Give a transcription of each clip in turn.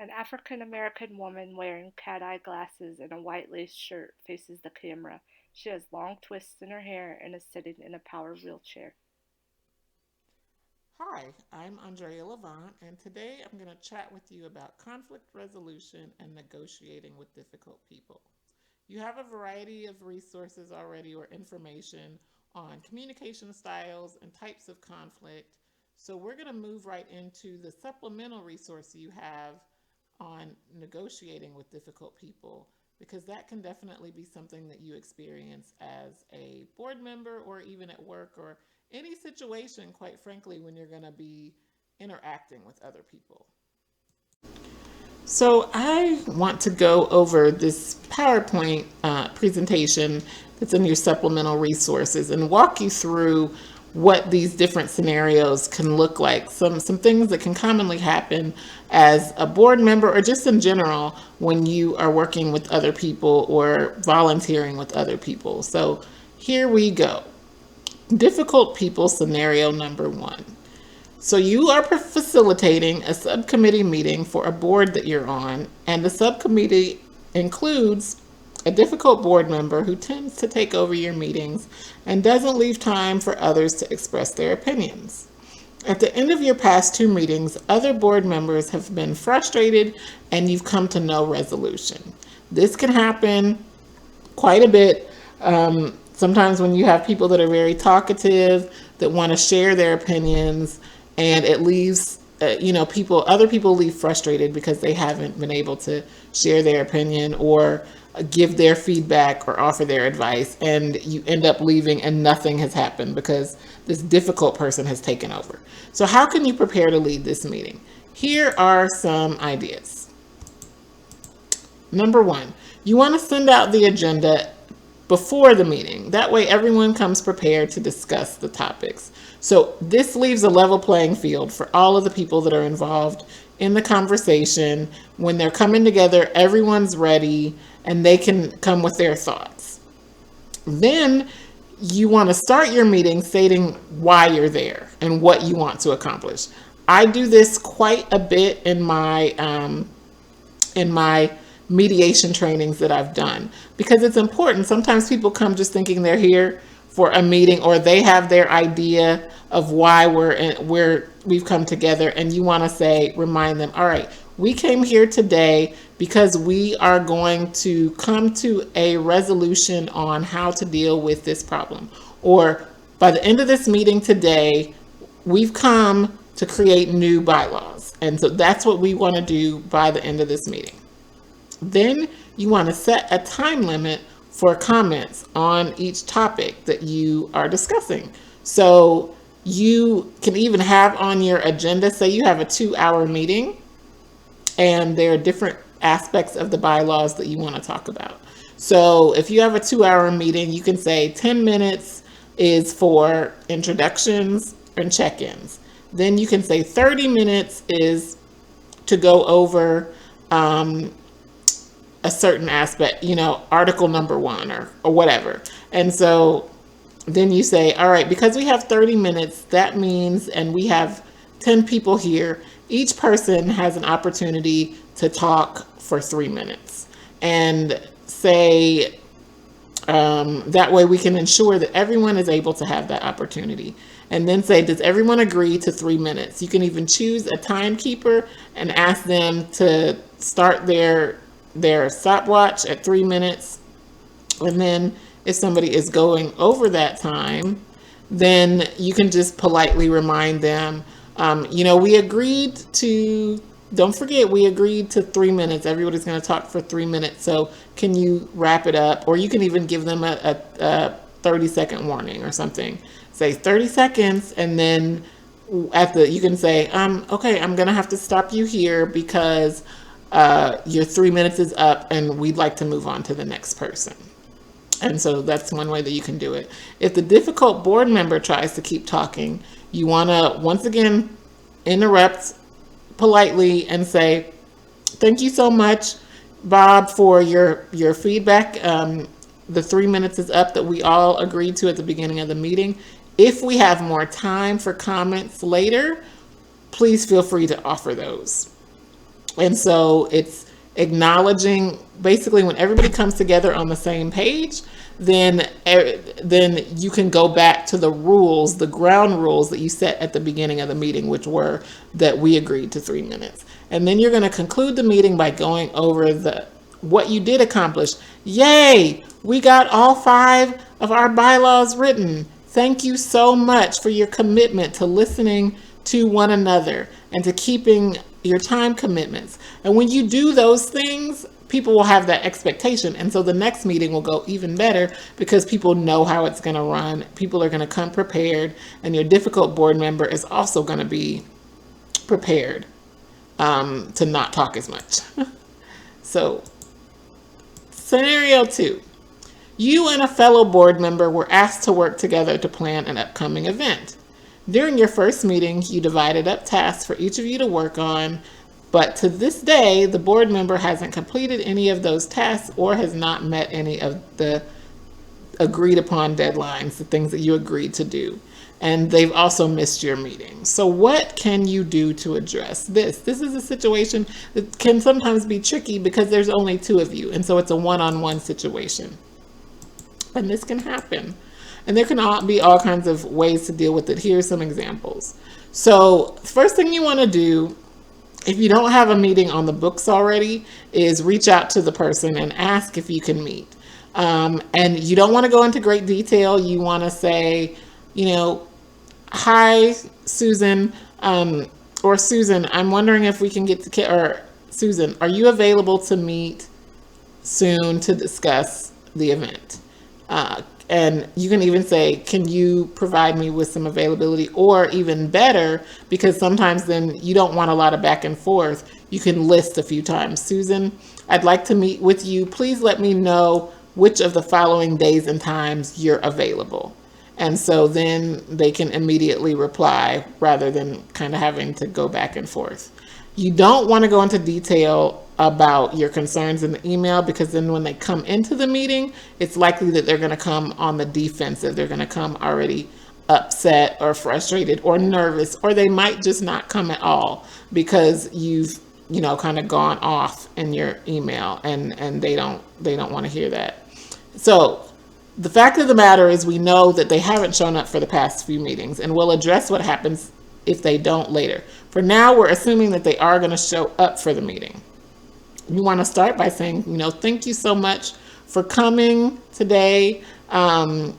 An African American woman wearing cat eye glasses and a white lace shirt faces the camera. She has long twists in her hair and is sitting in a power wheelchair. Hi, I'm Andraéa LaVant, and today I'm going to chat with you about conflict resolution and negotiating with difficult people. You have a variety of resources already or information on communication styles and types of conflict. So we're going to move right into the supplemental resource you have on negotiating with difficult people because that can definitely be something that you experience as a board member or even at work or any situation, quite frankly, when you're going to be interacting with other people. So I want to go over this PowerPoint presentation that's in your supplemental resources and walk you through what these different scenarios can look like. Some things that can commonly happen as a board member or just in general when you are working with other people or volunteering with other people. So here we go. Difficult people scenario number one. So you are facilitating a subcommittee meeting for a board that you're on, and the subcommittee includes a difficult board member who tends to take over your meetings and doesn't leave time for others to express their opinions. At the end of your past two meetings, other board members have been frustrated and you've come to no resolution. This can happen quite a bit. Sometimes when you have people that are very talkative, that want to share their opinions, and it leaves, other people leave frustrated because they haven't been able to share their opinion or give their feedback or offer their advice, and you end up leaving and nothing has happened because this difficult person has taken over. So, how can you prepare to lead this meeting? Here are some ideas. Number one, you want to send out the agenda before the meeting. That way, everyone comes prepared to discuss the topics. So, this leaves a level playing field for all of the people that are involved in the conversation. When they're coming together, everyone's ready and they can come with their thoughts. Then, you want to start your meeting stating why you're there and what you want to accomplish. I do this quite a bit in my mediation trainings that I've done because it's important. Sometimes people come just thinking they're here for a meeting or they have their idea of why we've come together, and you want to say, remind them, all right, we came here today because we are going to come to a resolution on how to deal with this problem, or by the end of this meeting today we've come to create new bylaws, and so that's what we want to do by the end of this meeting. Then you want to set a time limit for comments on each topic that you are discussing. So you can even have on your agenda, say you have a 2 hour meeting and there are different aspects of the bylaws that you want to talk about. So if you have a 2 hour meeting, you can say 10 minutes is for introductions and check ins. Then you can say 30 minutes is to go over a certain aspect, article number one or whatever. And so then you say, all right, because we have 30 minutes, that means, and we have 10 people here, each person has an opportunity to talk for 3 minutes. And say, that way we can ensure that everyone is able to have that opportunity. And then say, does everyone agree to 3 minutes? You can even choose a timekeeper and ask them to start their stopwatch at 3 minutes. And then if somebody is going over that time, then you can just politely remind them, we agreed to, don't forget, we agreed to 3 minutes. Everybody's going to talk for 3 minutes. So can you wrap it up? Or you can even give them a 30-second warning or something. Say 30 seconds, and then you can say, okay, I'm going to have to stop you here because your 3 minutes is up and we'd like to move on to the next person. And so that's one way that you can do it. If the difficult board member tries to keep talking, you want to once again interrupt politely and say, thank you so much, Bob, for your feedback. The 3 minutes is up that we all agreed to at the beginning of the meeting. If we have more time for comments later, please feel free to offer those. And so it's acknowledging, basically, when everybody comes together on the same page, then you can go back to the rules, the ground rules that you set at the beginning of the meeting, which were that we agreed to 3 minutes. And then you're going to conclude the meeting by going over the what you did accomplish. Yay! We got all 5 of our bylaws written. Thank you so much for your commitment to listening to one another and to keeping your time commitments. And when you do those things, people will have that expectation. And so the next meeting will go even better because people know how it's going to run. People are going to come prepared, and your difficult board member is also going to be prepared to not talk as much. So, scenario 2. You and a fellow board member were asked to work together to plan an upcoming event. During your first meeting, you divided up tasks for each of you to work on, but to this day, the board member hasn't completed any of those tasks or has not met any of the agreed upon deadlines, the things that you agreed to do. And they've also missed your meeting. So what can you do to address this? This is a situation that can sometimes be tricky because there's only 2 of you, and so it's a one-on-one situation. And this can happen. And there can be all kinds of ways to deal with it. Here's some examples. So first thing you want to do, if you don't have a meeting on the books already, is reach out to the person and ask if you can meet. And you don't want to go into great detail. You want to say, hi, Susan, or Susan, I'm wondering if we can get to, or Susan, are you available to meet soon to discuss the event? And you can even say, can you provide me with some availability? Or even better, because sometimes then you don't want a lot of back and forth, you can list a few times. Susan, I'd like to meet with you. Please let me know which of the following days and times you're available. And so then they can immediately reply rather than kind of having to go back and forth. You don't want to go into detail about your concerns in the email, because then when they come into the meeting, it's likely that they're going to come on the defensive. They're going to come already upset or frustrated or nervous, or they might just not come at all because you've kind of gone off in your email, and they don't want to hear that. So the fact of the matter is, we know that they haven't shown up for the past few meetings, and we'll address what happens if they don't later. For now, we're assuming that they are going to show up for the meeting. You want to start by saying, thank you so much for coming today. I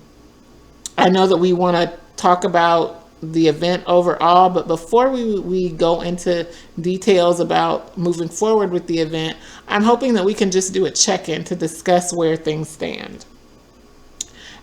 know that we want to talk about the event overall, but before we go into details about moving forward with the event, I'm hoping that we can just do a check-in to discuss where things stand.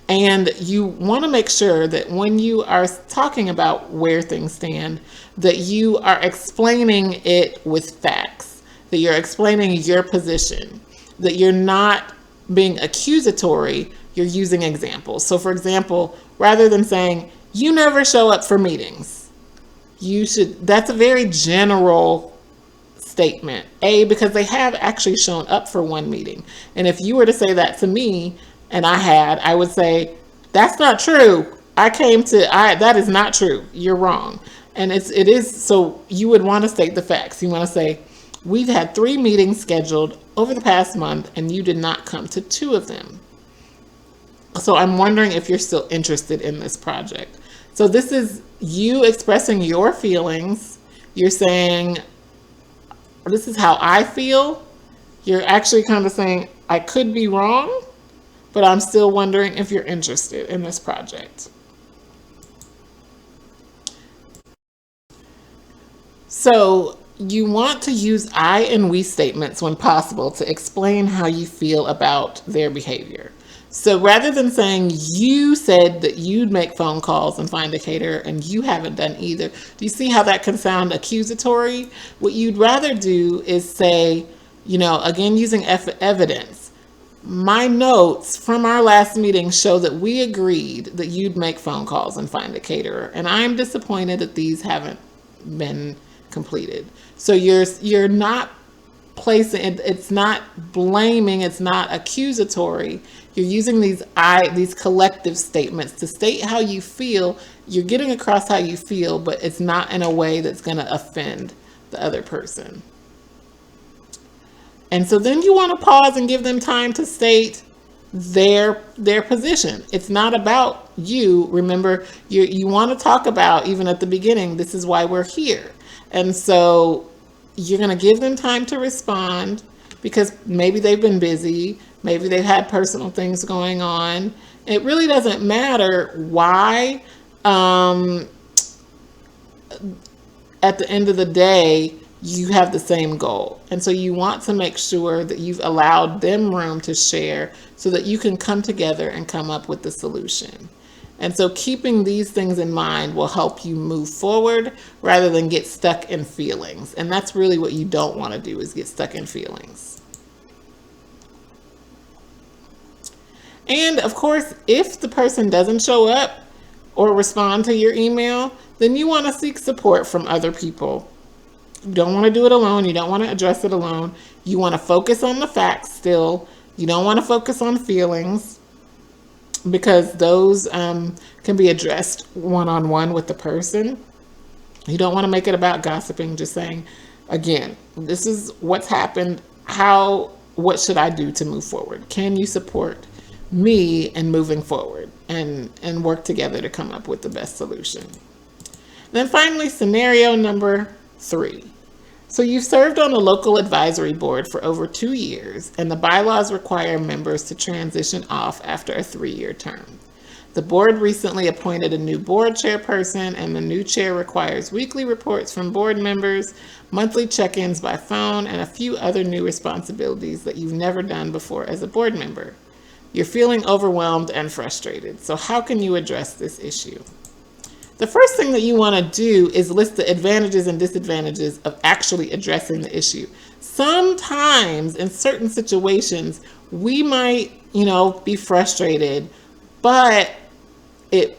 And you want to make sure that when you are talking about where things stand, that you are explaining it with facts, that you're explaining your position, that you're not being accusatory, you're using examples. So for example, rather than saying, you never show up for meetings, that's a very general statement. Because they have actually shown up for one meeting. And if you were to say that to me, and I would say, that's not true. That is not true. You're wrong. And it is, so you would want to state the facts. You want to say, we've had 3 meetings scheduled over the past month, and you did not come to 2 of them. So I'm wondering if you're still interested in this project. So this is you expressing your feelings. You're saying, this is how I feel. You're actually kind of saying, I could be wrong, but I'm still wondering if you're interested in this project. So you want to use I and we statements when possible to explain how you feel about their behavior. So rather than saying, you said that you'd make phone calls and find a caterer and you haven't done either, do you see how that can sound accusatory? What you'd rather do is say, again, using evidence. My notes from our last meeting show that we agreed that you'd make phone calls and find a caterer, and I'm disappointed that these haven't been completed. So you're not placing it, it's not blaming, it's not accusatory. You're using these collective statements to state how you feel. You're getting across how you feel, but it's not in a way that's going to offend the other person. And so then you want to pause and give them time to state their position. It's not about you. Remember, you want to talk about, even at the beginning, this is why we're here. And so you're going to give them time to respond because maybe they've been busy, maybe they've had personal things going on. It really doesn't matter why. Um, at the end of the day, you have the same goal. And so you want to make sure that you've allowed them room to share so that you can come together and come up with the solution. And so keeping these things in mind will help you move forward rather than get stuck in feelings. And that's really what you don't want to do, is get stuck in feelings. And of course, if the person doesn't show up or respond to your email, then you want to seek support from other people. You don't want to do it alone. You don't want to address it alone. You want to focus on the facts still. You don't want to focus on feelings because those can be addressed one-on-one with the person. You don't want to make it about gossiping, just saying, again, this is what's happened. What should I do to move forward? Can you support me in moving forward and work together to come up with the best solution? Then finally, scenario number 3. So you've served on a local advisory board for over 2 years, and the bylaws require members to transition off after a 3-year term. The board recently appointed a new board chairperson, and the new chair requires weekly reports from board members, monthly check-ins by phone, and a few other new responsibilities that you've never done before as a board member. You're feeling overwhelmed and frustrated. So how can you address this issue? The first thing that you want to do is list the advantages and disadvantages of actually addressing the issue. Sometimes in certain situations, we might, be frustrated, but in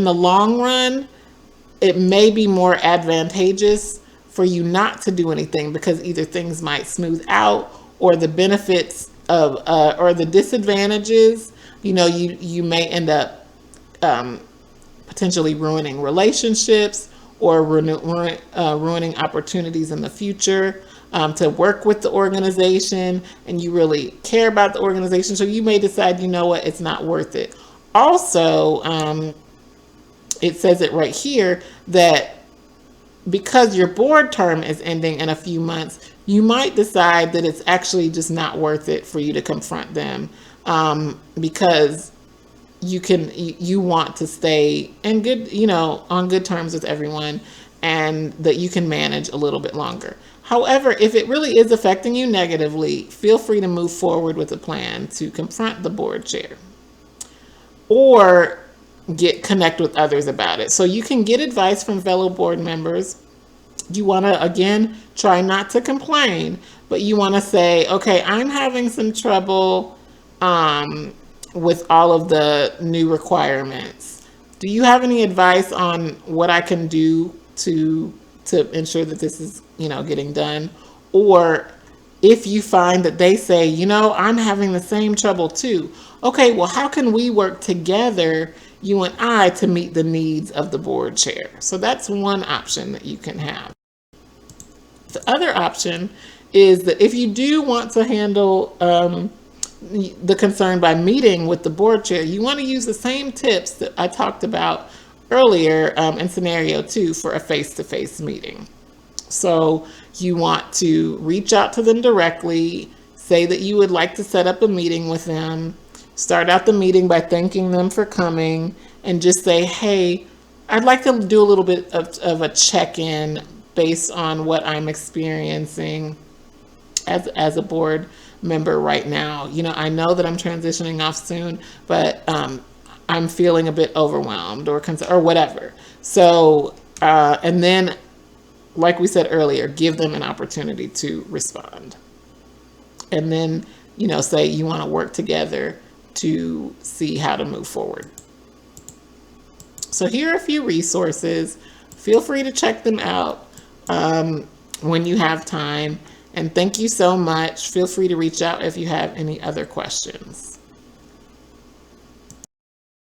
the long run, it may be more advantageous for you not to do anything because either things might smooth out or the benefits of or the disadvantages, you may end up potentially ruining relationships or ruining opportunities in the future to work with the organization, and you really care about the organization. So you may decide, it's not worth it. Also, it says it right here that because your board term is ending in a few months, you might decide that it's actually just not worth it for you to confront them because you want to stay in good, on good terms with everyone, and that you can manage a little bit longer. However, if it really is affecting you negatively, feel free to move forward with a plan to confront the board chair or connect with others about it. So you can get advice from fellow board members. You want to, again, try not to complain, but you want to say, okay, I'm having some trouble with all of the new requirements. Do you have any advice on what I can do to ensure that this is, getting done? Or if you find that they say, I'm having the same trouble too. Okay, well, how can we work together, you and I, to meet the needs of the board chair? So that's one option that you can have. The other option is that if you do want to handle the concern by meeting with the board chair, you want to use the same tips that I talked about earlier in scenario 2 for a face-to-face meeting. So you want to reach out to them directly, say that you would like to set up a meeting with them, start out the meeting by thanking them for coming, and just say, hey, I'd like to do a little bit of a check-in based on what I'm experiencing as a board member right now. I know that I'm transitioning off soon, but I'm feeling a bit overwhelmed or concerned or whatever. So, and then, like we said earlier, give them an opportunity to respond. And then, say you want to work together to see how to move forward. So here are a few resources. Feel free to check them out when you have time. And thank you so much. Feel free to reach out if you have any other questions.